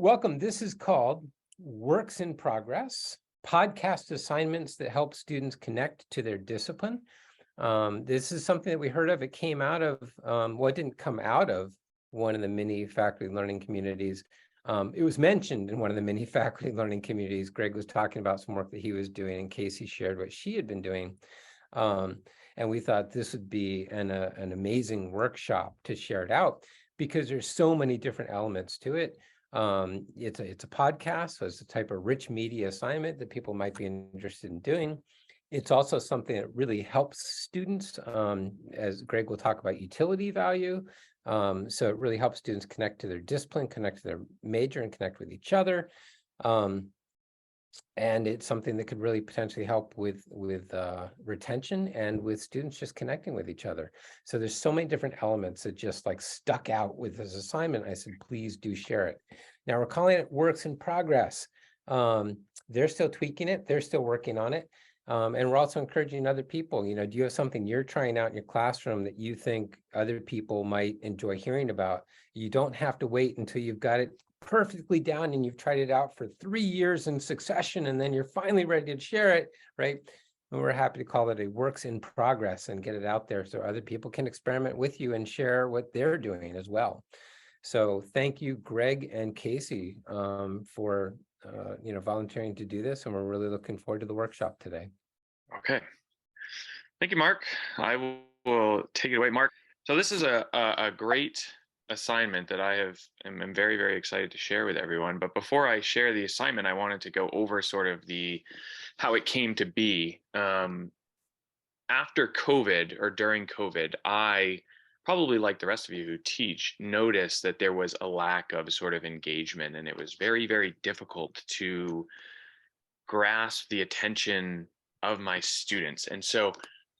Welcome. This is called Works in Progress, podcast assignments that help students connect to their discipline. This is something that we heard of. It came out of, it didn't come out of one of the mini faculty learning communities. It was mentioned in one of the mini faculty learning communities. Greg was talking about some work that he was doing, and Casey shared what she had been doing. And we thought this would be an amazing workshop to share it out because there's so many different elements to it. It's a podcast, so it's a type of rich media assignment that people might be interested in doing. It's also something that really helps students, as Greg will talk about utility value. So it really helps students connect to their discipline, connect to their major, and connect with each other. And it's something that could really potentially help with retention and with students just connecting with each other. So there's so many different elements that just like stuck out with this assignment. I said, please do share it. Now we're calling it Works in Progress. They're still tweaking it. They're still working on it. And we're also encouraging other people, do you have something you're trying out in your classroom that you think other people might enjoy hearing about? You don't have to wait until you've got it perfectly down and you've tried it out for 3 years in succession and then you're finally ready to share it, right? And we're happy to call it a works in progress and get it out there so other people can experiment with you and share what they're doing as well. So thank you, Greg and Casey, for volunteering to do this, and we're really looking forward to the workshop today. Okay. Thank you, Mark. I will take it away, Mark. So this is a great assignment that am very, very excited to share with everyone. But before I share the assignment, I wanted to go over sort of how it came to be. After COVID or during COVID, I probably, like the rest of you who teach, noticed that there was a lack of sort of engagement, and it was very, very difficult to grasp the attention of my students. And so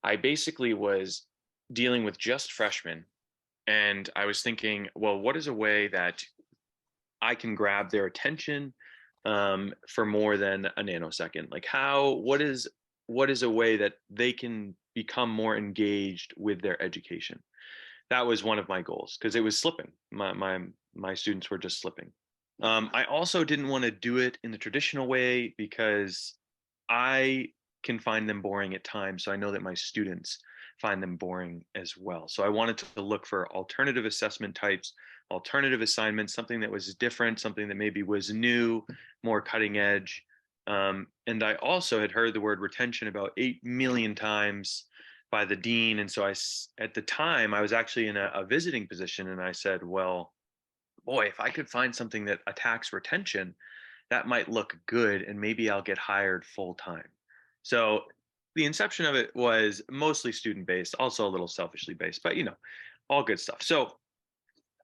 I basically was dealing with just freshmen, and I was thinking, well, what is a way that I can grab their attention for more than a nanosecond? Like what is a way that they can become more engaged with their education? That was one of my goals, because it was slipping. My students were just slipping. I also didn't want to do it in the traditional way because I can find them boring at times. So I know that my students find them boring as well. So I wanted to look for alternative assessment types, alternative assignments, something that was different, something that maybe was new, more cutting edge. And I also had heard the word retention about 8 million times by the dean. And so at the time, I was actually in a visiting position, and I said, well, boy, if I could find something that attacks retention, that might look good, and maybe I'll get hired full time. So the inception of it was mostly student based, also a little selfishly based, but all good stuff. So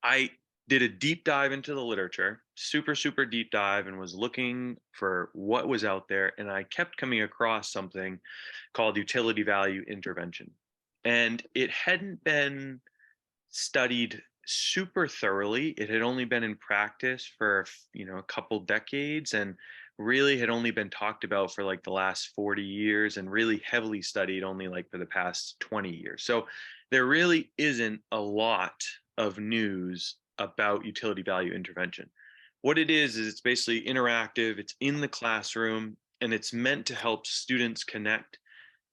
I did a deep dive into the literature, super, super deep dive, and was looking for what was out there. And I kept coming across something called utility value intervention. And it hadn't been studied super thoroughly. It had only been in practice for, a couple decades, and really had only been talked about for like the last 40 years, and really heavily studied only like for the past 20 years. So there really isn't a lot of news about utility value intervention. What it is it's basically interactive, it's in the classroom, and it's meant to help students connect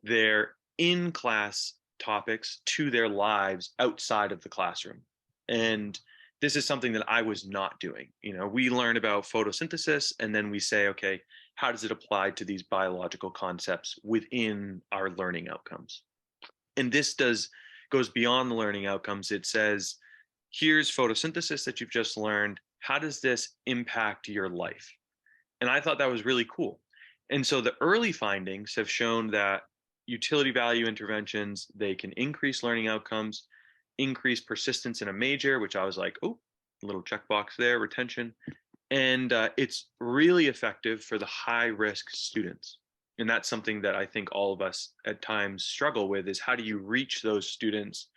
their in-class topics to their lives outside of the classroom. And this is something that I was not doing. We learn about photosynthesis, and then we say, okay, how does it apply to these biological concepts within our learning outcomes? And this goes beyond the learning outcomes. It says, here's photosynthesis that you've just learned. How does this impact your life? And I thought that was really cool. And so the early findings have shown that utility value interventions, they can increase learning outcomes, increase persistence in a major, which I was like, oh, little checkbox there, retention. And it's really effective for the high risk students. And that's something that I think all of us at times struggle with, is how do you reach those students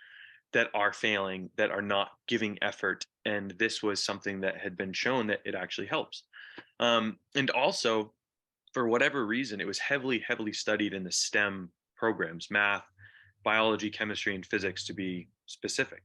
that are failing, that are not giving effort? And this was something that had been shown that it actually helps. And also, for whatever reason, it was heavily, heavily studied in the STEM programs, math, biology, chemistry, and physics, to be specific.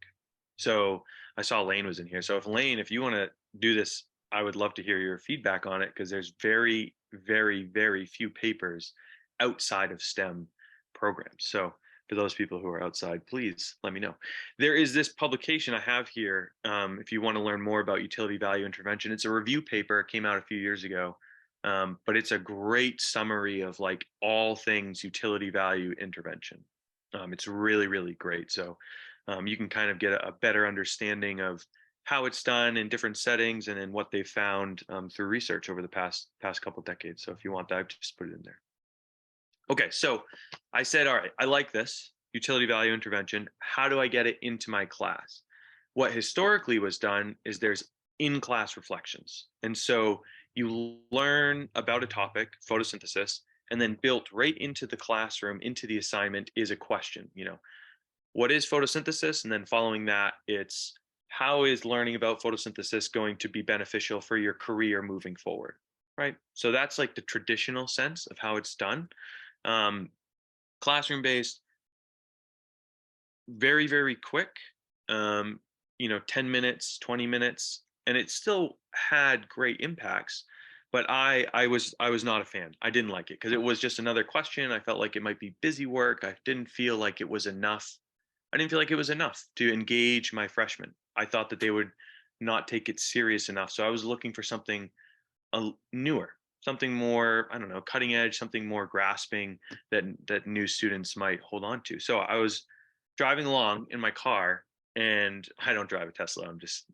So I saw Lane was in here. So if you want to do this I would love to hear your feedback on it, because there's very, very, very few papers outside of STEM programs. So for those people who are outside, please let me know. There is this publication I have here. If you want to learn more about utility value intervention, it's a review paper. It came out a few years ago, but it's a great summary of like all things utility value intervention. It's really, really great. So you can kind of get a better understanding of how it's done in different settings and in what they've found through research over the past couple decades. So if you want that, just put it in there. Okay, so I said, all right, I like this utility value intervention. How do I get it into my class? What historically was done is there's in-class reflections. And so you learn about a topic, photosynthesis, and then built right into the classroom, into the assignment is a question, what is photosynthesis? And then following that, it's how is learning about photosynthesis going to be beneficial for your career moving forward, right? So that's like the traditional sense of how it's done. Classroom based, very, very quick, 10 minutes, 20 minutes, and it still had great impacts. But I was not a fan. I didn't like it because it was just another question. I felt like it might be busy work. I didn't feel like it was enough. I didn't feel like it was enough to engage my freshmen. I thought that they would not take it serious enough. So I was looking for something newer, something more, I don't know, cutting edge, something more grasping that new students might hold on to. So I was driving along in my car, and I don't drive a Tesla. I'm just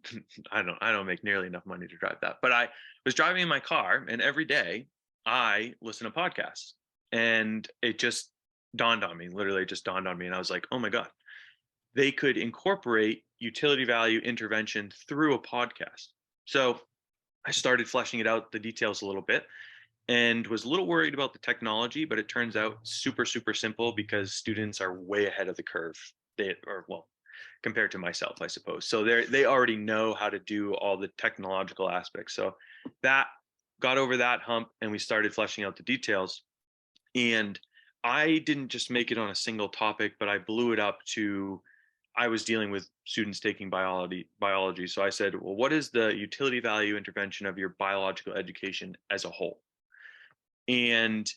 I don't make nearly enough money to drive that. But I was driving in my car, and every day I listen to podcasts. And it just dawned on me, literally just dawned on me. And I was like, oh my God, they could incorporate utility value intervention through a podcast. So I started fleshing it out, the details a little bit, and was a little worried about the technology, but it turns out super, super simple because students are way ahead of the curve. Well, compared to myself, I suppose. So they already know how to do all the technological aspects. So that got over that hump, and we started fleshing out the details. And I didn't just make it on a single topic, but I blew it up to, I was dealing with students taking biology. So I said, well, what is the utility value intervention of your biological education as a whole? And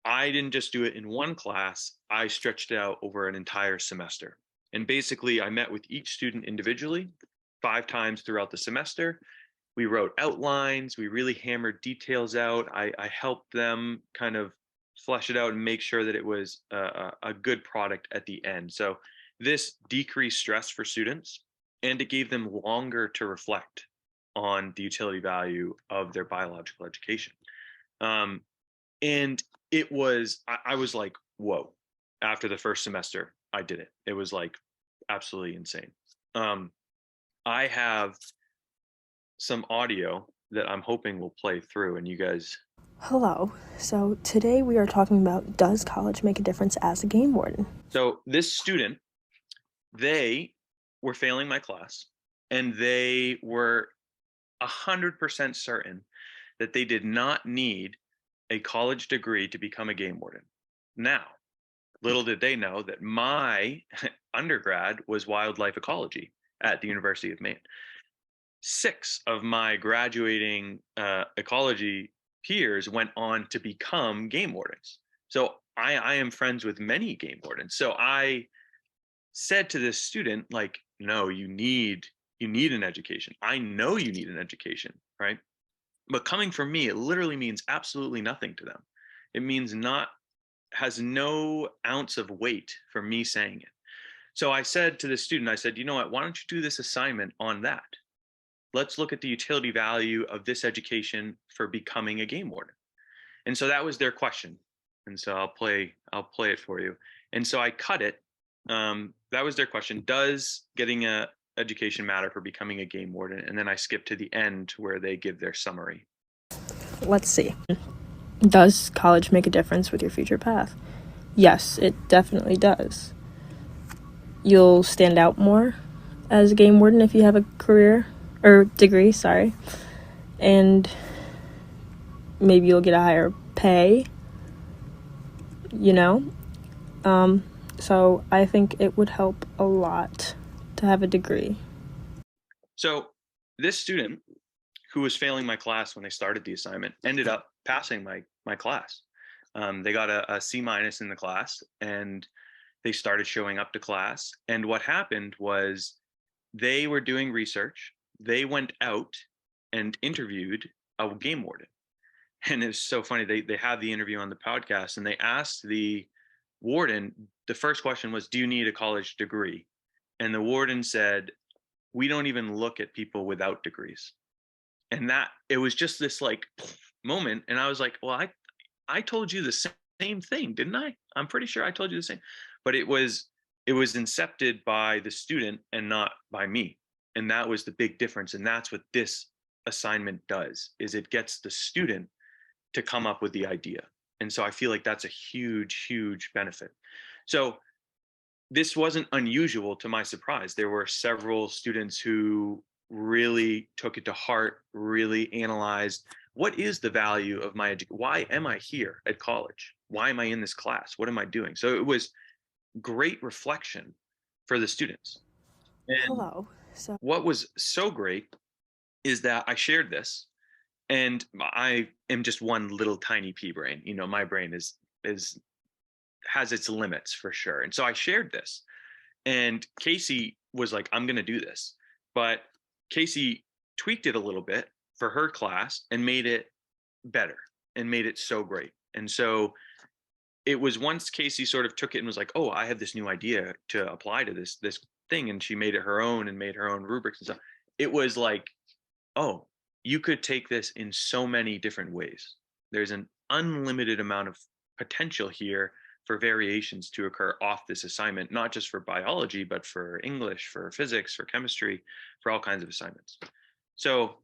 I didn't just do it in one class. I stretched it out over an entire semester. And basically, I met with each student individually 5 times throughout the semester. We wrote outlines. We really hammered details out. I helped them kind of flesh it out and make sure that it was a good product at the end. So this decreased stress for students, and it gave them longer to reflect on the utility value of their biological education. And I was like, whoa, after the first semester, I did it. It was like absolutely insane. I have some audio that I'm hoping will play through, and you guys. Hello. So today we are talking about, does college make a difference as a game warden? So this student, they were failing my class, and they were 100% certain that they did not need a college degree to become a game warden. Now, little did they know that my undergrad was wildlife ecology at the University of Maine. 6 of my graduating ecology peers went on to become game wardens. So I am friends with many game wardens. So I said to this student, like, no, you need an education. I know you need an education, right? But coming from me, it literally means absolutely nothing to them. It has no ounce of weight for me saying it. So I said to the student, I said, you know what, why don't you do this assignment on that? Let's look at the utility value of this education for becoming a game warden. And so that was their question. And so I'll play it for you. And so I cut it. That was their question. Does getting a education matter for becoming a game warden? And then I skip to the end where they give their summary. Let's see. Does college make a difference with your future path? Yes, it definitely does. You'll stand out more as a game warden if you have a career or degree, and maybe you'll get a higher pay, so I think it would help a lot to have a degree. So this student, who was failing my class when they started the assignment ended up passing my class. They got a C- in the class, and they started showing up to class. And what happened was they were doing research. They went out and interviewed a game warden. And it's so funny. They had the interview on the podcast, and they asked the warden, the first question was, do you need a college degree? And the warden said, we don't even look at people without degrees. And that, it was just this like moment. And I was like, well, I told you the same thing, didn't I? I'm pretty sure I told you the same. But it was incepted by the student and not by me. And that was the big difference. And that's what this assignment does, is it gets the student to come up with the idea. And so I feel like that's a huge, huge benefit. So this wasn't unusual, to my surprise. There were several students who really took it to heart, really analyzed, what is the value of my education? Why am I here at college? Why am I in this class? What am I doing? So it was great reflection for the students. And Hello. So what was so great is that I shared this, and I am just one little tiny pea brain. You know, my brain is has its limits for sure. And so I shared this, and Casey was like, I'm going to do this. But Casey tweaked it a little bit for her class and made it better and made it so great. And so it was once Casey sort of took it and was like, oh, I have this new idea to apply to this thing. And she made it her own and made her own rubrics and stuff. It was like, oh, you could take this in so many different ways. There's an unlimited amount of potential here for variations to occur off this assignment, not just for biology, but for English, for physics, for chemistry, for all kinds of assignments. So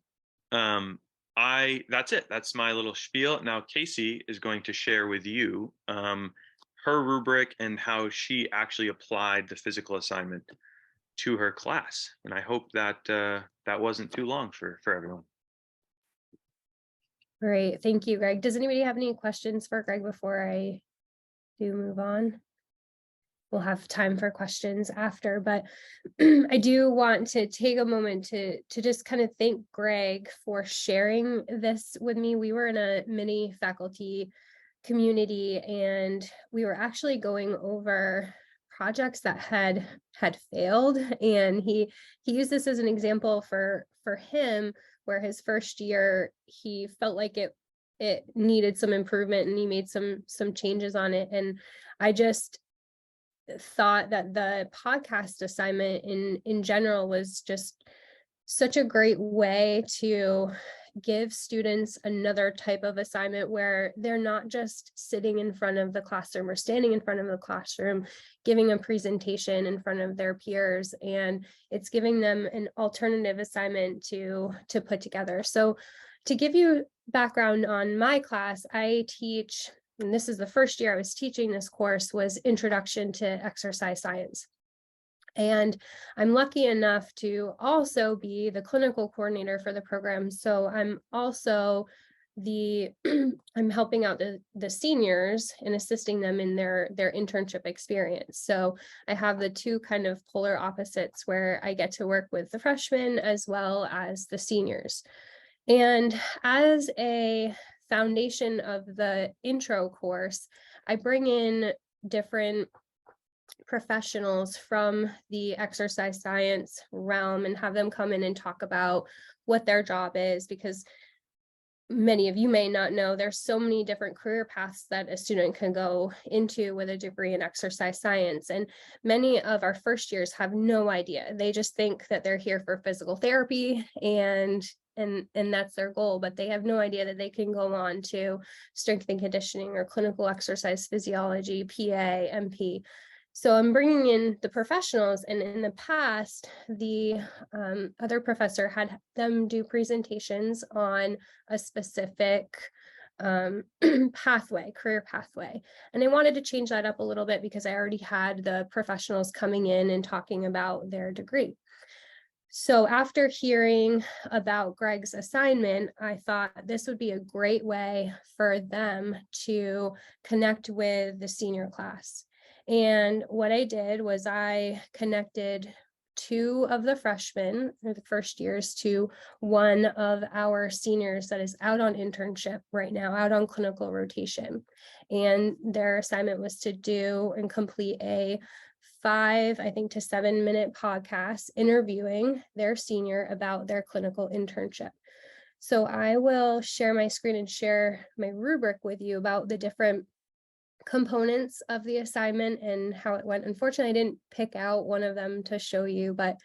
that's it. That's my little spiel. Now Casey is going to share with you her rubric and how she actually applied the physical assignment to her class. And I hope that that wasn't too long for everyone. Great. Thank you, Greg. Does anybody have any questions for Greg before I do move on? We'll have time for questions after, but I do want to take a moment to just kind of thank Greg for sharing this with me. We were in a mini faculty community, and we were actually going over projects that had failed, and he used this as an example for him, where his first year he felt like it needed some improvement, and he made some changes on it. And I just thought that the podcast assignment in general was just such a great way to give students another type of assignment where they're not just sitting in front of the classroom or standing in front of the classroom giving a presentation in front of their peers, and it's giving them an alternative assignment to put together. So to give you background on my class, I teach, and this is the first year I was teaching this course, was Introduction to Exercise Science. And I'm lucky enough to also be the clinical coordinator for the program. So I'm also I'm helping out the seniors and assisting them in their internship experience. So I have the two kind of polar opposites, where I get to work with the freshmen as well as the seniors. And as a foundation of the intro course, I bring in different professionals from the exercise science realm and have them come in and talk about what their job is, because many of you may not know, there's so many different career paths that a student can go into with a degree in exercise science. And many of our first years have no idea. They just think that they're here for physical therapy and that's their goal, but they have no idea that they can go on to strength and conditioning or clinical exercise physiology, PA, MP. So I'm bringing in the professionals, and in the past, the other professor had them do presentations on a specific pathway, career pathway. And I wanted to change that up a little bit because I already had the professionals coming in and talking about their degree. So after hearing about Greg's assignment, I thought this would be a great way for them to connect with the senior class. And what I did was I connected 2 of the freshmen or the first years to 1 of our seniors that is out on internship right now, out on clinical rotation. And their assignment was to do and complete a 5, I think, to 7-minute podcast interviewing their senior about their clinical internship. So I will share my screen and share my rubric with you about the different components of the assignment and how it went. Unfortunately, I didn't pick out one of them to show you, but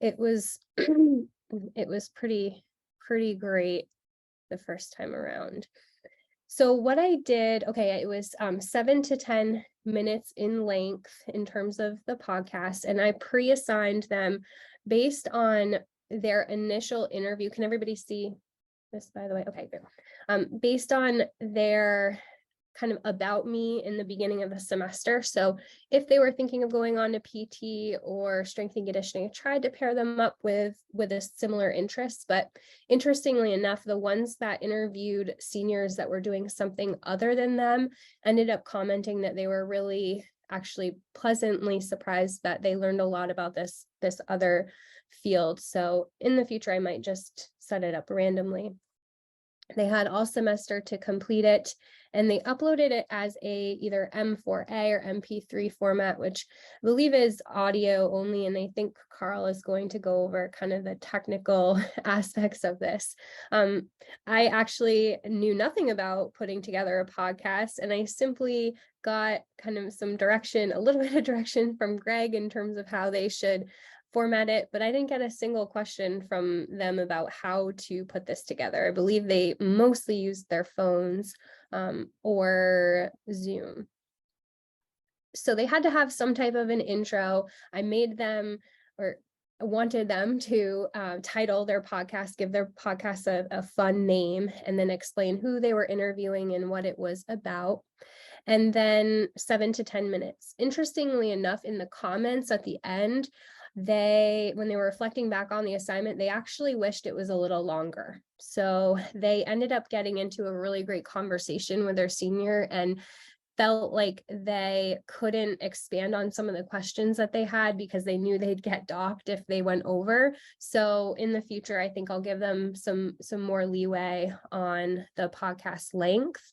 it was it was pretty great the first time around. So what I did, okay, it was 7 to 10 minutes in length in terms of the podcast, and I pre-assigned them based on their initial interview. Can everybody see this, by the way? Okay, good. Based on their kind of about me in the beginning of the semester. So if they were thinking of going on to PT or strength and conditioning, I tried to pair them up with a similar interests. But interestingly enough, the ones that interviewed seniors that were doing something other than them ended up commenting that they were really actually pleasantly surprised that they learned a lot about this other field. So in the future, I might just set it up randomly. They had all semester to complete it, and they uploaded it as either M4A or MP3 format, which I believe is audio only. And I think Carl is going to go over kind of the technical aspects of this. I actually knew nothing about putting together a podcast, and I simply got kind of some direction, a little bit of direction from Greg in terms of how they should format it, but I didn't get a single question from them about how to put this together. I believe they mostly used their phones or Zoom. So they had to have some type of an intro. I made them, or wanted them to title their podcast, give their podcast a fun name, and then explain who they were interviewing and what it was about. And then 7 to 10 minutes. Interestingly enough, in the comments at the end, when they were reflecting back on the assignment, they actually wished it was a little longer. So they ended up getting into a really great conversation with their senior and felt like they couldn't expand on some of the questions that they had because they knew they'd get docked if they went over. So in the future, I think I'll give them some more leeway on the podcast length.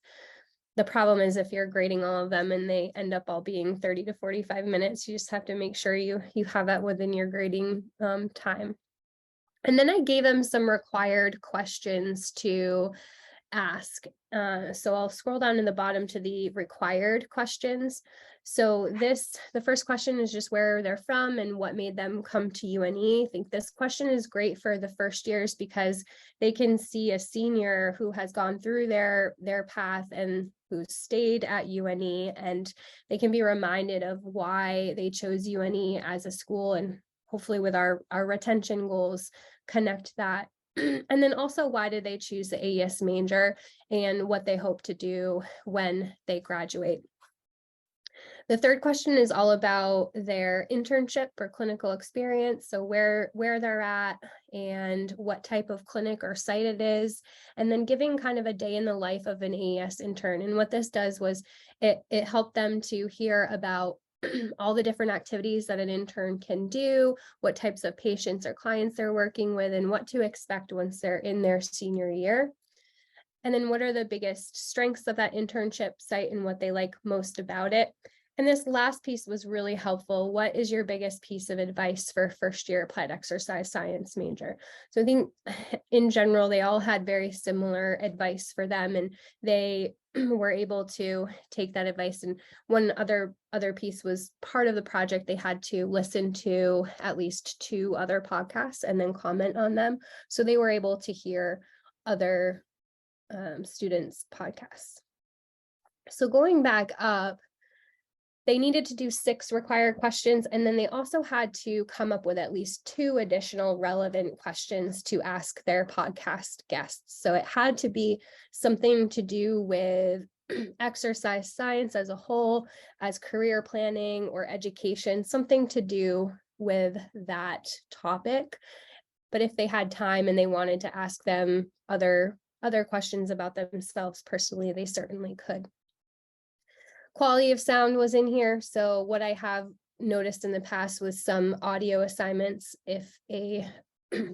The problem is if you're grading all of them and they end up all being 30 to 45 minutes, you just have to make sure you have that within your grading time. And then I gave them some required questions to ask. So I'll scroll down to the bottom to the required questions. So the first question is just where they're from and what made them come to UNE. I think this question is great for the first years because they can see a senior who has gone through their path and who stayed at UNE, and they can be reminded of why they chose UNE as a school, and hopefully with our retention goals, connect that. And then also, why did they choose the AES major and what they hope to do when they graduate. The third question is all about their internship or clinical experience. So where they're at and what type of clinic or site it is, and then giving kind of a day in the life of an AES intern. And what this does was it helped them to hear about all the different activities that an intern can do, what types of patients or clients they're working with, and what to expect once they're in their senior year. And then what are the biggest strengths of that internship site and what they like most about it. And this last piece was really helpful. What is your biggest piece of advice for first year applied exercise science major? So I think in general, they all had very similar advice for them, and they were able to take that advice. And one other piece was part of the project, they had to listen to at least 2 other podcasts and then comment on them. So they were able to hear other students' podcasts. So going back up, they needed to do 6 required questions, and then they also had to come up with at least 2 additional relevant questions to ask their podcast guests. So it had to be something to do with exercise science as a whole, as career planning or education, something to do with that topic. But if they had time and they wanted to ask them other questions about themselves personally, they certainly could. Quality of sound was in here. So what I have noticed in the past with some audio assignments, if a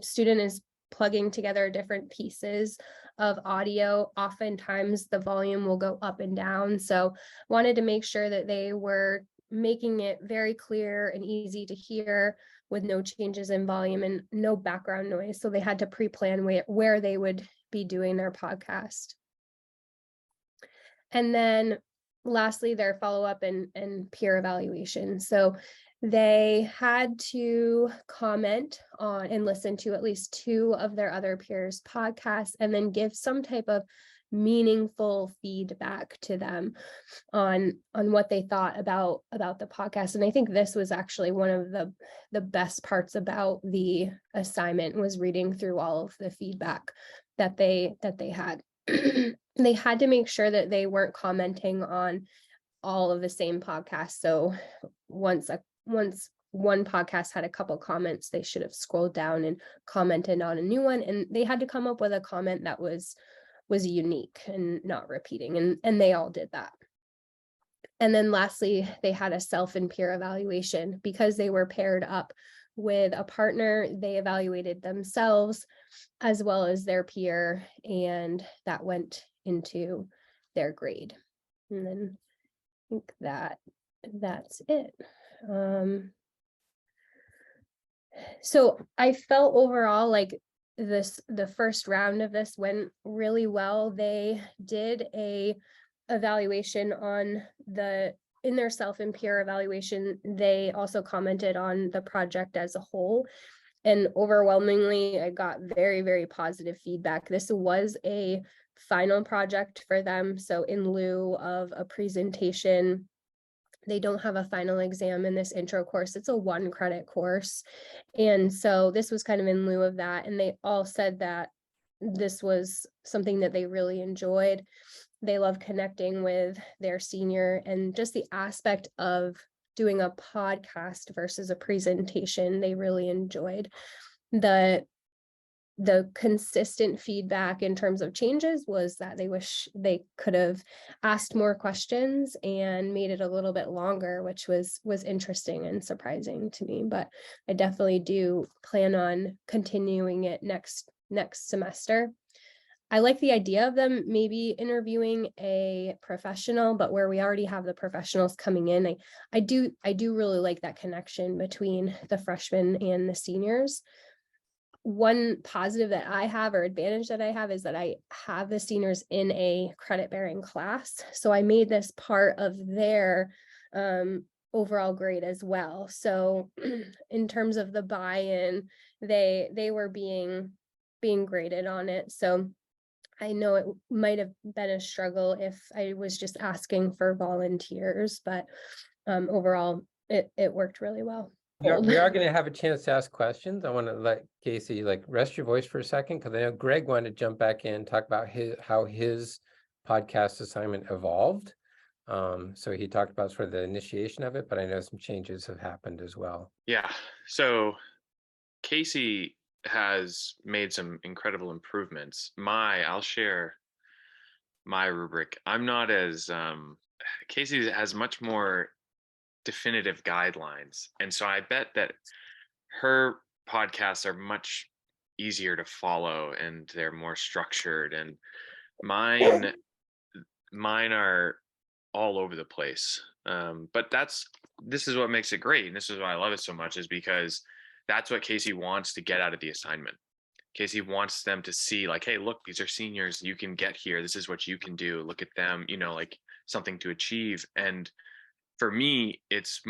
student is plugging together different pieces of audio, oftentimes the volume will go up and down. So wanted to make sure that they were making it very clear and easy to hear with no changes in volume and no background noise. So they had to pre-plan where they would be doing their podcast. And then lastly, their follow-up and peer evaluation. So they had to comment on and listen to at least 2 of their other peers' podcasts and then give some type of meaningful feedback to them on what they thought about the podcast. And I think this was actually one of the best parts about the assignment, was reading through all of the feedback that they had. They had to make sure that they weren't commenting on all of the same podcasts. So once one podcast had a couple comments, they should have scrolled down and commented on a new one, and they had to come up with a comment that was unique and not repeating, and they all did that. And then lastly, they had a self and peer evaluation. Because they were paired up with a partner, they evaluated themselves as well as their peer, and that went into their grade. And then I think that's it. So I felt overall like the first round of this went really well. They did a evaluation on in their self and peer evaluation. They also commented on the project as a whole, and overwhelmingly I got very, very positive feedback. This was a final project for them, so in lieu of a presentation, they don't have a final exam in this intro course. It's a 1-credit course. And so this was kind of in lieu of that. And they all said that this was something that they really enjoyed. They love connecting with their senior, and just the aspect of doing a podcast versus a presentation, they really enjoyed. The consistent feedback in terms of changes was that they wish they could have asked more questions and made it a little bit longer, which was interesting and surprising to me. But I definitely do plan on continuing it next semester. I like the idea of them maybe interviewing a professional, but where we already have the professionals coming in, I do really like that connection between the freshmen and the seniors. One positive that I have, or advantage that I have, is that I have the seniors in a credit bearing class. So I made this part of their overall grade as well. So in terms of the buy-in, they were being graded on it. So I know it might have been a struggle if I was just asking for volunteers, but overall it worked really well. Yeah, we are going to have a chance to ask questions. I want to let Casey rest your voice for a second, because I know Greg wanted to jump back in and talk about how his podcast assignment evolved. So he talked about sort of the initiation of it, but I know some changes have happened as well. Yeah. So Casey has made some incredible improvements. I'll share my rubric. I'm not as Casey has much more definitive guidelines, and so I bet that her podcasts are much easier to follow and they're more structured, and mine are all over the place. But this is what makes it great, and this is why I love it so much, is because that's what Casey wants to get out of the assignment. Casey wants them to see, like, hey, look, these are seniors, you can get here, this is what you can do, look at them, like something to achieve. And for me, it's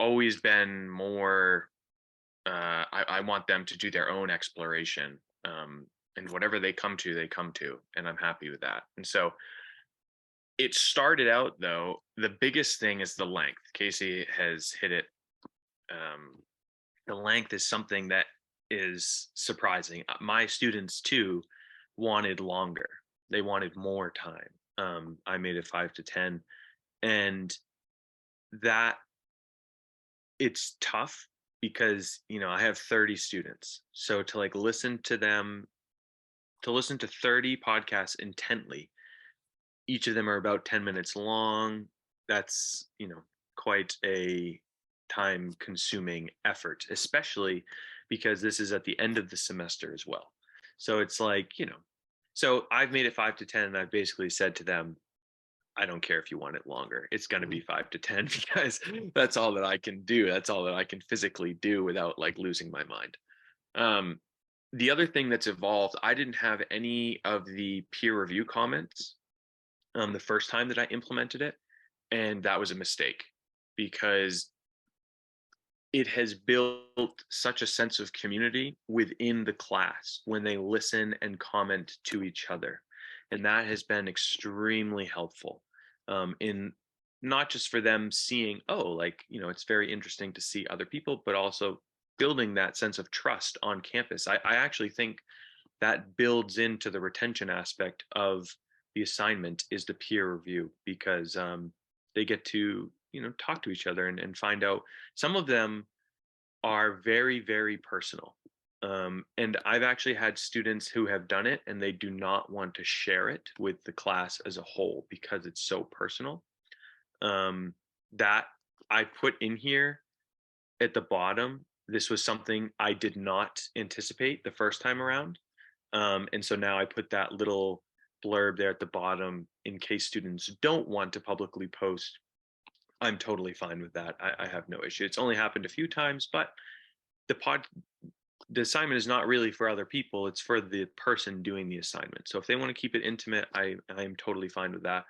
always been more, I want them to do their own exploration, and whatever they come to, and I'm happy with that. And so it started out, though, the biggest thing is the length. Casey has hit it. The length is something that is surprising. My students too wanted longer. They wanted more time. I made it 5 to 10, and that it's tough because I have 30 students, so to listen to 30 podcasts intently, each of them are about 10 minutes long. That's quite a time consuming effort, especially because this is at the end of the semester as well. So it's like, so I've made it 5 to 10, and I've basically said to them, I don't care if you want it longer. It's going to be 5 to 10 because that's all that I can do. That's all that I can physically do without like losing my mind. The other thing that's evolved, I didn't have any of the peer review comments the first time that I implemented it. And that was a mistake because it has built such a sense of community within the class when they listen and comment to each other. And that has been extremely helpful in not just for them seeing, oh, like, it's very interesting to see other people, but also building that sense of trust on campus. I actually think that builds into the retention aspect of the assignment is the peer review, because they get to talk to each other and find out. Some of them are very, very personal, and I've actually had students who have done it and they do not want to share it with the class as a whole because it's so personal. That I put in here at the bottom. This was something I did not anticipate the first time around, and so now I put that little blurb there at the bottom in case students don't want to publicly post. I'm totally fine with that. I have no issue. It's only happened a few times, but the assignment is not really for other people. It's for the person doing the assignment. So if they want to keep it intimate, I am totally fine with that.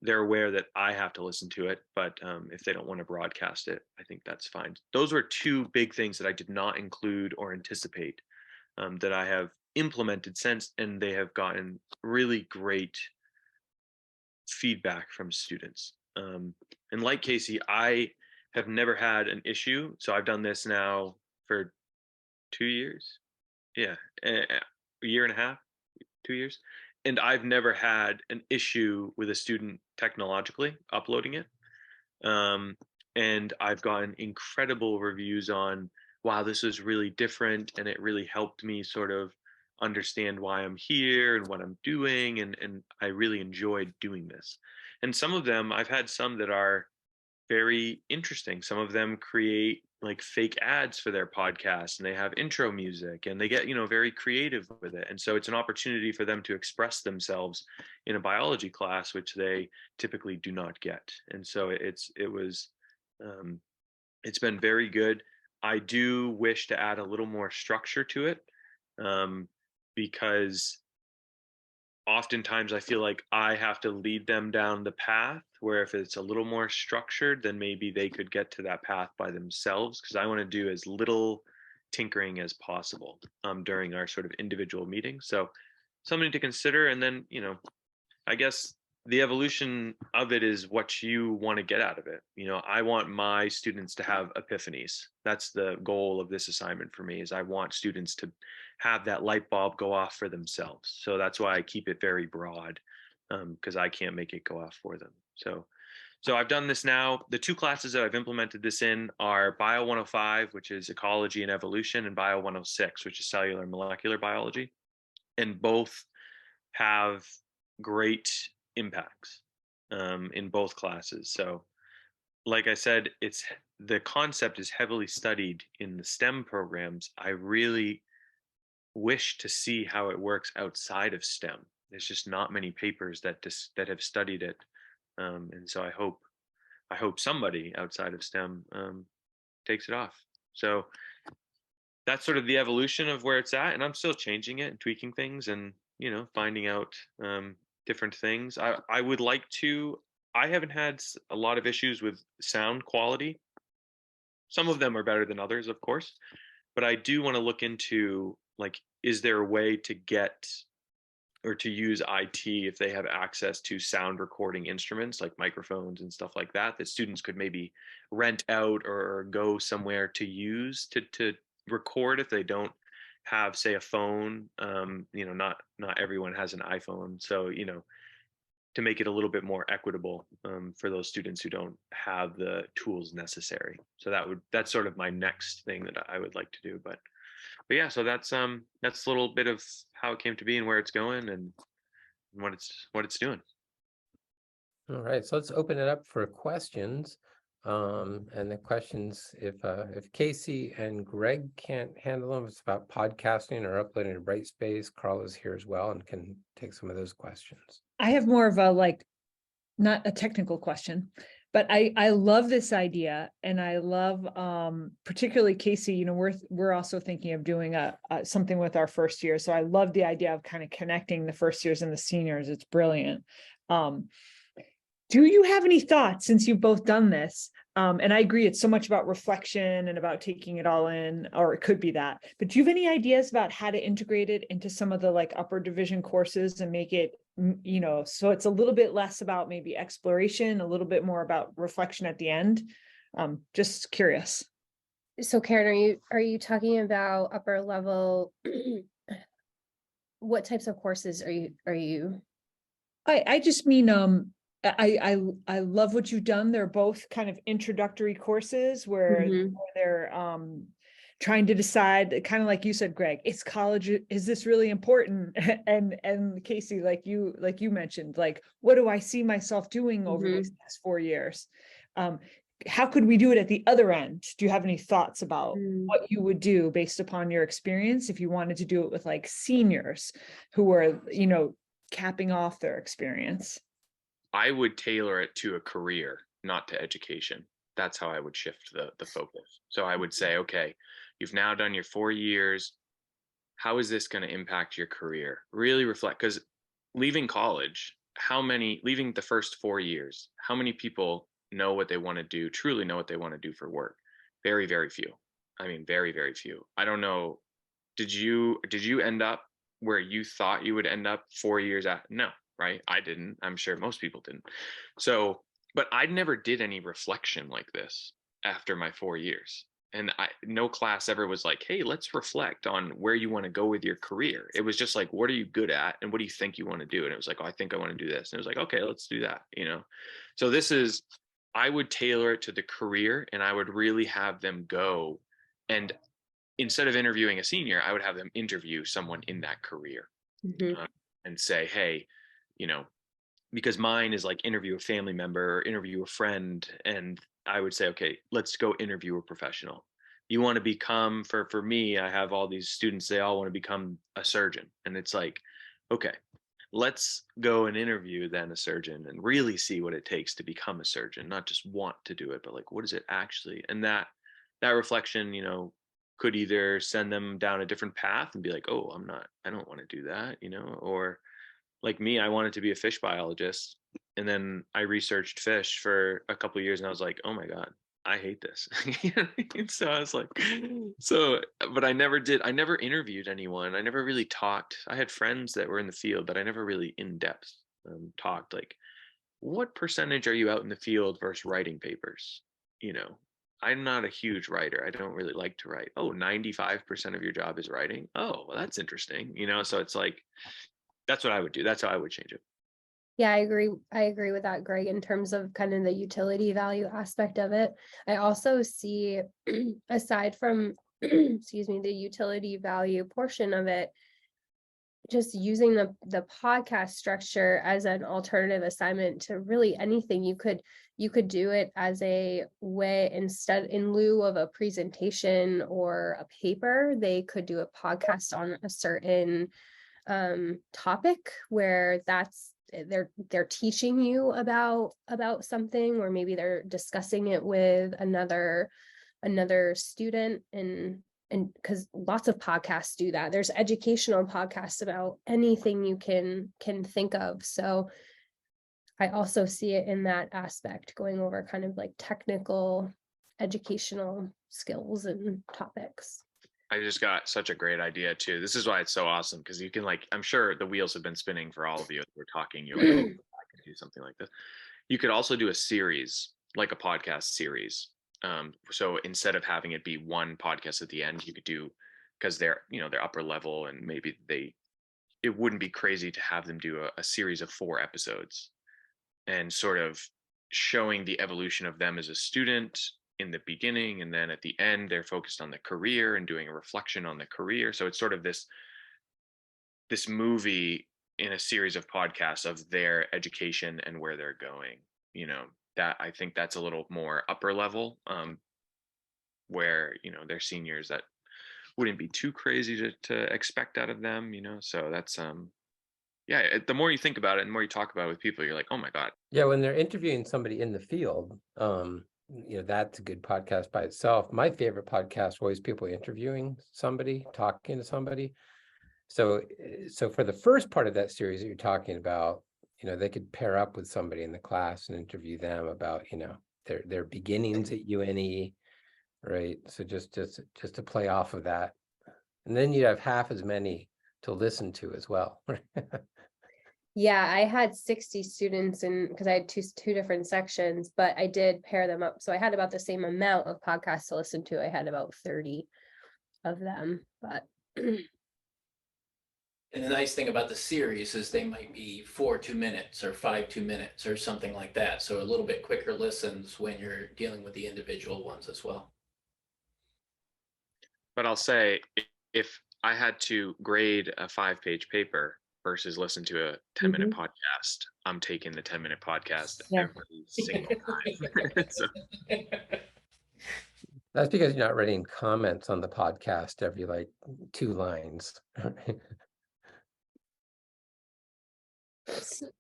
They're aware that I have to listen to it, but if they don't want to broadcast it, I think that's fine. Those were two big things that I did not include or anticipate that I have implemented since, and they have gotten really great feedback from students. And like Casey, I have never had an issue. So I've done this now for 2 years. Yeah, a year and a half, 2 years. And I've never had an issue with a student technologically uploading it. And I've gotten incredible reviews on, wow, this is really different. And it really helped me sort of understand why I'm here and what I'm doing. And I really enjoyed doing this. And some of them, I've had some that are very interesting. Some of them create like fake ads for their podcast, and they have intro music, and they get, very creative with it. And so it's an opportunity for them to express themselves in a biology class, which they typically do not get. And so it's been very good. I do wish to add a little more structure to it, because oftentimes I feel like I have to lead them down the path, where if it's a little more structured, then maybe they could get to that path by themselves, because I want to do as little tinkering as possible during our sort of individual meetings. So something to consider. And then, I guess the evolution of it is what you want to get out of it. I want my students to have epiphanies. That's the goal of this assignment for me, is I want students to have that light bulb go off for themselves. So that's why I keep it very broad, because I can't make it go off for them. So I've done this now. The two classes that I've implemented this in are Bio 105, which is ecology and evolution, and Bio 106, which is cellular and molecular biology. And both have great impacts in both classes. So like I said, the concept is heavily studied in the STEM programs. I really wish to see how it works outside of STEM. There's just not many papers that have studied it, and so I hope somebody outside of STEM takes it off. So that's sort of the evolution of where it's at, and I'm still changing it and tweaking things, and finding out different things. I would like to. I haven't had a lot of issues with sound quality. Some of them are better than others, of course, but I do want to look into, like, is there a way to get or to use IT if they have access to sound recording instruments like microphones and stuff like that, that students could maybe rent out or go somewhere to use to record if they don't have, say, a phone. Not everyone has an iPhone, so to make it a little bit more equitable for those students who don't have the tools necessary. So that's sort of my next thing that I would like to do. But yeah, so that's a little bit of how it came to be and where it's going and what it's doing. All right, so let's open it up for questions. And the questions, if Casey and Greg can't handle them, it's about podcasting or uploading to Brightspace. Carl is here as well and can take some of those questions. I have more of a not a technical question, but I love this idea, and I love particularly Casey. You know, we're also thinking of doing something with our first year, so I love the idea of kind of connecting the first years and the seniors. It's brilliant. Do you have any thoughts, since you've both done this? And I agree, it's so much about reflection and about taking it all in, or it could be that. But do you have any ideas about how to integrate it into some of the upper division courses and make it, you know, so it's a little bit less about maybe exploration, a little bit more about reflection at the end? Just curious. So Karen, are you talking about upper level? What types of courses are you? I just mean, I love what you've done. They're both kind of introductory courses where they're trying to decide, kind of like you said, Greg, is college, is this really important? And Casey, like you mentioned, what do I see myself doing over these next 4 years? How could we do it at the other end? Do you have any thoughts about what you would do based upon your experience if you wanted to do it with seniors who were, you know, capping off their experience? I would tailor it to a career, not to education. That's how I would shift the focus. So I would say, okay, you've now done your 4 years. How is this going to impact your career? Really reflect, because leaving college, leaving the first 4 years, how many people know what they want to do, truly know what they want to do for work? Very, very few. I mean, very, very few. I don't know. Did you end up where you thought you would end up 4 years at? No, right? I didn't. I'm sure most people didn't. So, but I never did any reflection like this after my 4 years. And no class ever was like, hey, let's reflect on where you want to go with your career. It was just like, what are you good at? And what do you think you want to do? And it was like, oh, I think I want to do this. And it was like, okay, let's do that, you know? So I would tailor it to the career, and I would really have them go, and instead of interviewing a senior, I would have them interview someone in that career and say, hey, you know, because mine is interview a family member or interview a friend. And I would say, okay, let's go interview a professional. You want to become, for me, I have all these students, they all want to become a surgeon. And it's like, okay, let's go and interview then a surgeon and really see what it takes to become a surgeon, not just want to do it, but what is it actually? And that reflection, you know, could either send them down a different path and be like, oh, I don't want to do that, you know, or like me, I wanted to be a fish biologist. And then I researched fish for a couple of years and I was like, oh my God, I hate this. So I was like, but I never interviewed anyone. I never really talked. I had friends that were in the field, but I never really in depth talked what percentage are you out in the field versus writing papers? You know, I'm not a huge writer. I don't really like to write. Oh, 95% of your job is writing. Oh, well, that's interesting. You know, so it's that's what I would do. That's how I would change it. Yeah, I agree. I agree with that, Greg, in terms of kind of the utility value aspect of it. I also see, aside from, excuse me, the utility value portion of it, just using the podcast structure as an alternative assignment to really anything. You could do it as a way, instead, in lieu of a presentation or a paper, they could do a podcast on a certain topic where they're teaching you about something, or maybe they're discussing it with another student, and because lots of podcasts do that. There's educational podcasts about anything you can think of. So I also see it in that aspect, going over kind of technical educational skills and topics. I just got such a great idea too. This is why it's so awesome, because you can I'm sure the wheels have been spinning for all of you as we're talking. You're like, oh, I could do something like this. You could also do a series, like a podcast series. So instead of having it be one podcast at the end, you could do, because they're upper level, and maybe it wouldn't be crazy to have them do a series of 4 episodes and sort of showing the evolution of them as a student in the beginning, and then at the end they're focused on the career and doing a reflection on the career. So it's sort of this movie in a series of podcasts of their education and where they're going, you know. that I think that's a little more upper level, where, you know, they're seniors that wouldn't be too crazy to expect out of them, you know? So that's, yeah, the more you think about it and the more you talk about it with people, you're like, oh my God. Yeah, when they're interviewing somebody in the field, you know, that's a good podcast by itself. My favorite podcast was people interviewing somebody, talking to somebody. So for the first part of that series that you're talking about, you know, they could pair up with somebody in the class and interview them about, you know, their beginnings at UNE, right? So just to play off of that. And then you'd have half as many to listen to as well. Yeah, I had 60 students in because I had two different sections, but I did pair them up. So I had about the same amount of podcasts to listen to. I had about 30 of them, but And the nice thing about the series is they might be 4 2 minutes or 5 2 minutes or something like that. So a little bit quicker listens when you're dealing with the individual ones as well. But I'll say, if I had to grade a 5-page paper versus listen to a 10-minute podcast, I'm taking the 10-minute podcast every single time. So, That's because you're not writing comments on the podcast every like 2 lines.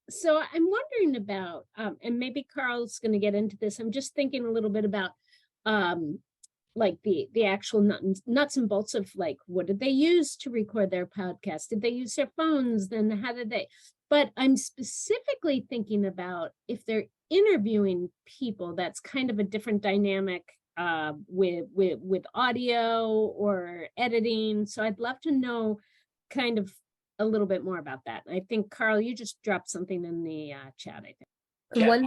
So I'm wondering about, and maybe Carl's going to get into this. I'm just thinking a little bit about, like the actual nuts and bolts of like, what did they use to record their podcast? Did they use their phones? Then how did they? But I'm specifically thinking about if they're interviewing people, that's kind of a different dynamic with audio or editing. So I'd love to know kind of a little bit more about that. I think Carl, you just dropped something in the chat, I think. Yeah.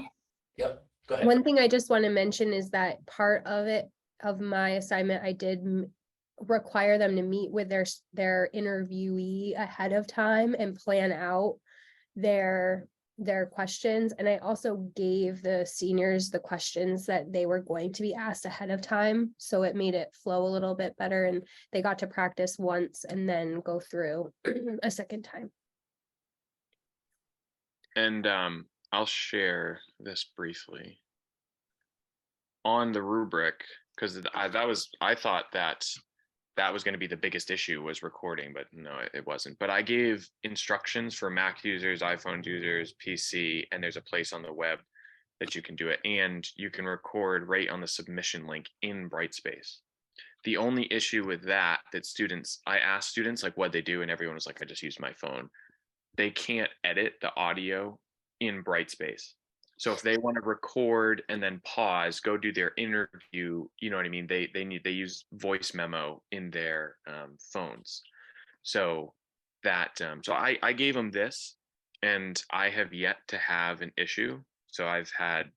Yep. Go ahead. one thing I just want to mention is that part of it, of my assignment, I did require them to meet with their interviewee ahead of time and plan out their questions. And I also gave the seniors the questions that they were going to be asked ahead of time. So it made it flow a little bit better, and they got to practice once and then go through a second time. and I'll share this briefly on the rubric, because I thought that was going to be the biggest issue, was recording, but no, it wasn't. But I gave instructions for Mac users, iPhone users, PC, and there's a place on the web that you can do it. And you can record right on the submission link in Brightspace. The only issue with that I asked students like what they do, and everyone was like, I just used my phone. They can't edit the audio in Brightspace. So if they want to record and then pause, go do their interview, you know what I mean? They use voice memo in their phones. So that, so I gave them this, and I have yet to have an issue. So I've had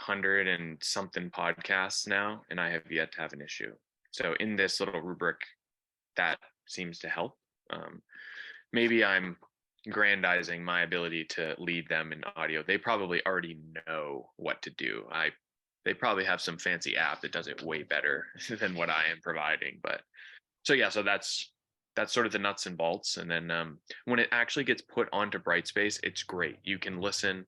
100 and something podcasts now, and I have yet to have an issue. So in this little rubric, that seems to help. Maybe I'm grandizing my ability to lead them in audio. They probably already know what to do. They probably have some fancy app that does it way better than what I am providing. But so yeah, so that's sort of the nuts and bolts. And then when it actually gets put onto Brightspace, it's great. You can listen.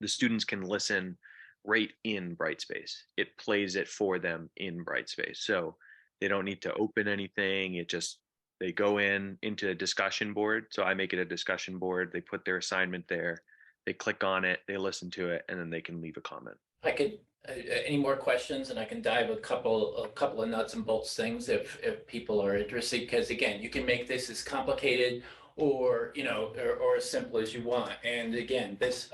The students can listen right in Brightspace. It plays it for them in Brightspace. So they don't need to open anything. They go into a discussion board. So I make it a discussion board. They put their assignment there. They click on it. They listen to it, and then they can leave a comment. I could, any more questions, and I can dive a couple of nuts and bolts things if people are interested, because again, you can make this as complicated or, you know, or as simple as you want. And again, this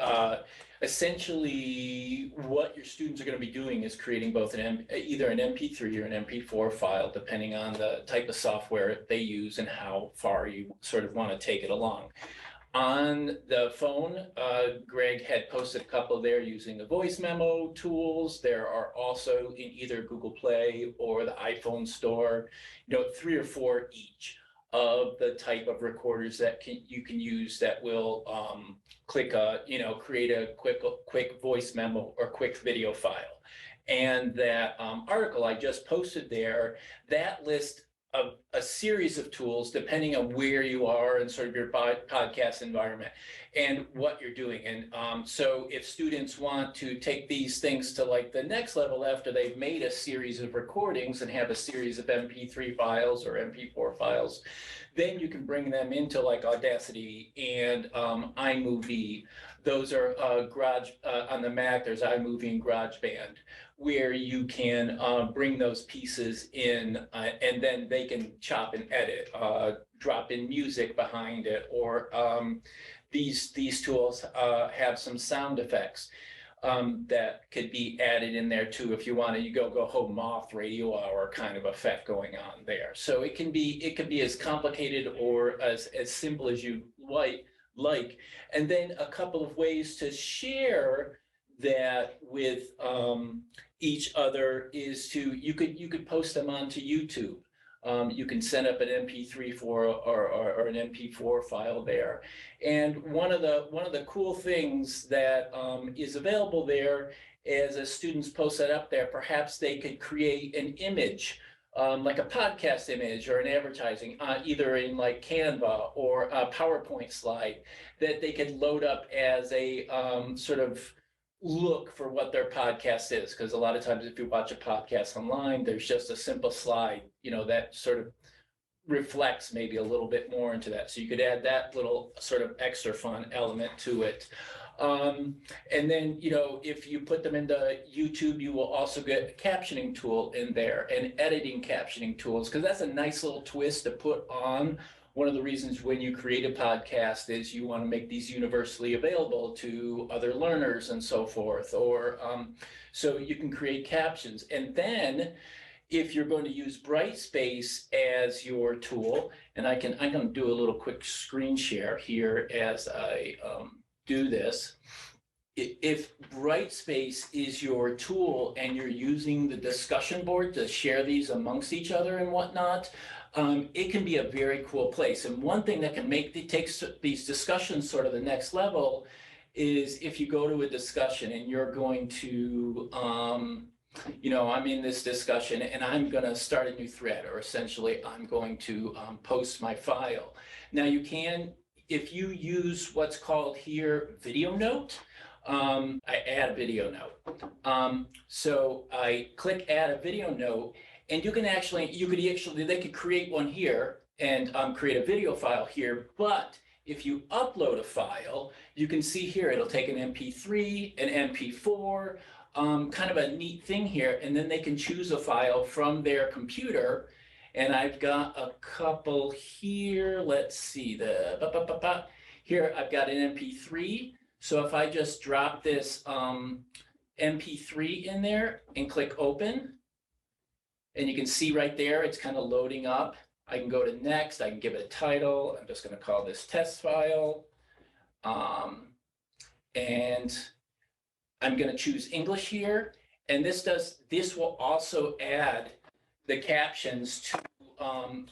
essentially what your students are going to be doing is creating both either an MP3 or an MP4 file, depending on the type of software they use and how far you sort of want to take it along. On the phone, Greg had posted a couple there using the voice memo tools. There are also in either Google Play or the iPhone store, 3 or 4 each of the type of recorders that you can use that will create a quick voice memo or quick video file. And that article I just posted there, that list a series of tools depending on where you are in sort of your podcast environment and what you're doing. And so if students want to take these things to like the next level after they've made a series of recordings and have a series of MP3 files or MP4 files, then you can bring them into like Audacity and iMovie. Those are Garage on the Mac. There's iMovie and GarageBand, where you can bring those pieces in and then they can chop and edit, drop in music behind it, or these tools have some sound effects that could be added in there too if you want to. You go whole moth radio hour kind of effect going on there. So it can be as complicated or as simple as you like. And then a couple of ways to share that with each other is you could post them onto YouTube. You can send up an MP3 or an MP4 file there. And one of the cool things that is available there is as students post that up there, perhaps they could create an image, like a podcast image or an advertising, either in like Canva or a PowerPoint slide that they could load up as a sort of look for what their podcast is. Because a lot of times if you watch a podcast online, there's just a simple slide, that sort of reflects maybe a little bit more into that. So you could add that little sort of extra fun element to it. And then, if you put them into YouTube, you will also get a captioning tool in there and editing captioning tools, because that's a nice little twist to put on. One of the reasons when you create a podcast is you want to make these universally available to other learners and so forth, or so you can create captions. And then if you're going to use Brightspace as your tool, and I'm going to do a little quick screen share here as I do this. If Brightspace is your tool and you're using the discussion board to share these amongst each other and whatnot, it can be a very cool place. And one thing that can take these discussions sort of the next level is if you go to a discussion and you're going to, I'm in this discussion and I'm going to start a new thread, or essentially I'm going to post my file. Now you can, if you use what's called here video note, I add a video note. So I click add a video note, and they could create one here and create a video file here. But if you upload a file, you can see here, it'll take an MP3, an MP4, kind of a neat thing here. And then they can choose a file from their computer. And I've got a couple here. Let's see, here I've got an MP3. So if I just drop this MP3 in there and click open, and you can see right there, it's kind of loading up. I can go to next, I can give it a title. I'm just going to call this test file. And I'm going to choose English here. And this will also add the captions to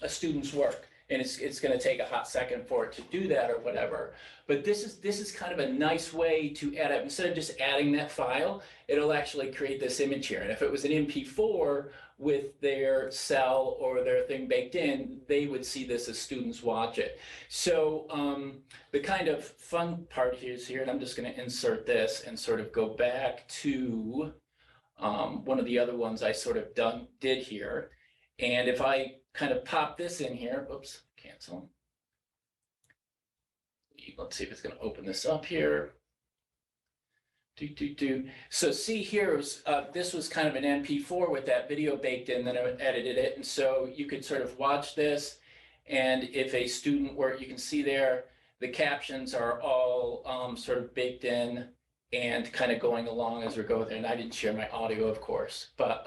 a student's work. And it's going to take a hot second for it to do that or whatever. But this is kind of a nice way to add up. Instead of just adding that file, it'll actually create this image here. And if it was an MP4 with their cell or their thing baked in, they would see this as students watch it. So the kind of fun part here, and I'm just going to insert this and sort of go back to one of the other ones I sort of did here. And if I kind of pop this in here, oops, cancel. Let's see if it's going to open this up here. So see here, this was kind of an MP4 with that video baked in, then I edited it. And so you could sort of watch this. And if a student were, you can see there, the captions are all sort of baked in and kind of going along as we go there. And I didn't share my audio, of course, but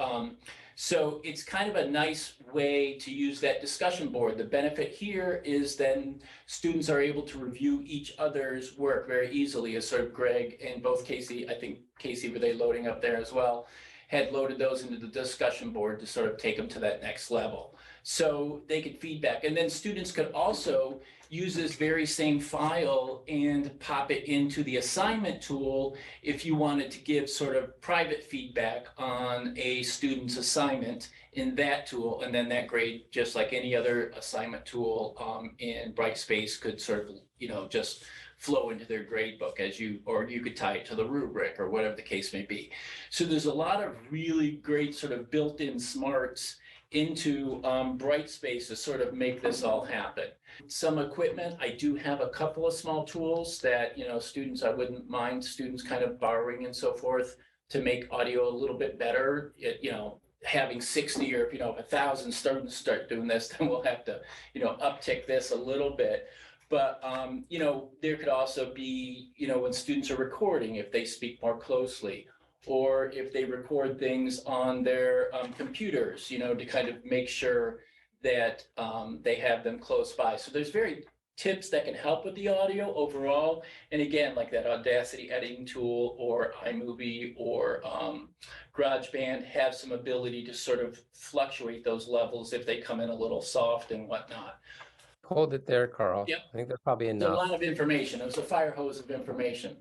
so it's kind of a nice way to use that discussion board. The benefit here is then students are able to review each other's work very easily, as sort of Greg and both Casey, I think Casey, were they loading up there as well? had loaded those into the discussion board to sort of take them to that next level. So they could feedback. And then students could also use this very same file and pop it into the assignment tool if you wanted to give sort of private feedback on a student's assignment in that tool. And then that grade, just like any other assignment tool in Brightspace, could sort of, just flow into their grade book or you could tie it to the rubric or whatever the case may be. So there's a lot of really great sort of built-in smarts into Brightspace to sort of make this all happen. Some equipment, I do have a couple of small tools that, students, I wouldn't mind students kind of borrowing and so forth to make audio a little bit better. Having 60 or 1,000 students start doing this, then we'll have to uptick this a little bit. But there could also be when students are recording, if they speak more closely, or if they record things on their computers, to kind of make sure that they have them close by. So there's very tips that can help with the audio overall. And again, like that Audacity editing tool or iMovie or GarageBand have some ability to sort of fluctuate those levels if they come in a little soft and whatnot. Hold it there, Carl. Yep. I think that's probably It's a enough. lot of information. It was a fire hose of information.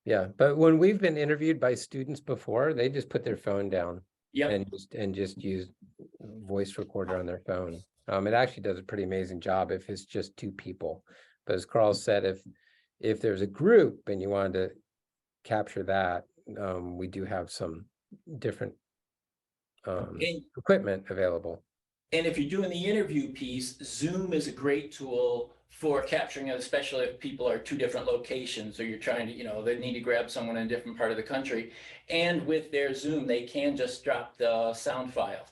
Yeah, but when we've been interviewed by students before, they just put their phone down Yep. and just use voice recorder on their phone. It actually does a pretty amazing job if it's just two people. But as Carl said, if there's a group and you wanted to capture that, we do have some different equipment available. And if you're doing the interview piece, Zoom is a great tool for capturing it, especially if people are two different locations or you're trying to, they need to grab someone in a different part of the country. And with their Zoom, they can just drop the sound file.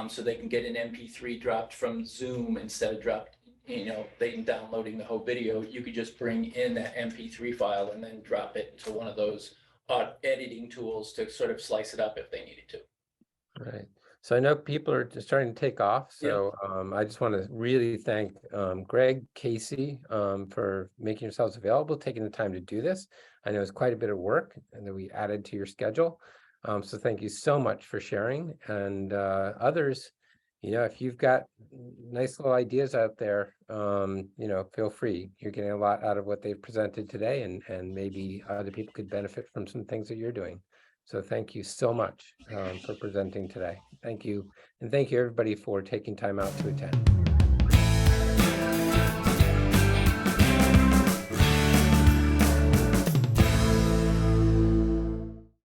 So they can get an MP3 dropped from Zoom instead of they downloading the whole video. You could just bring in that MP3 file and then drop it into one of those editing tools to sort of slice it up if they needed to. Right. So I know people are just starting to take off. So I just want to really thank Greg, Casey, for making yourselves available, taking the time to do this. I know it's quite a bit of work and that we added to your schedule. So thank you so much for sharing. And others, if you've got nice little ideas out there, feel free. You're getting a lot out of what they've presented today, and maybe other people could benefit from some things that you're doing. So thank you so much for presenting today. Thank you. And thank you everybody for taking time out to attend.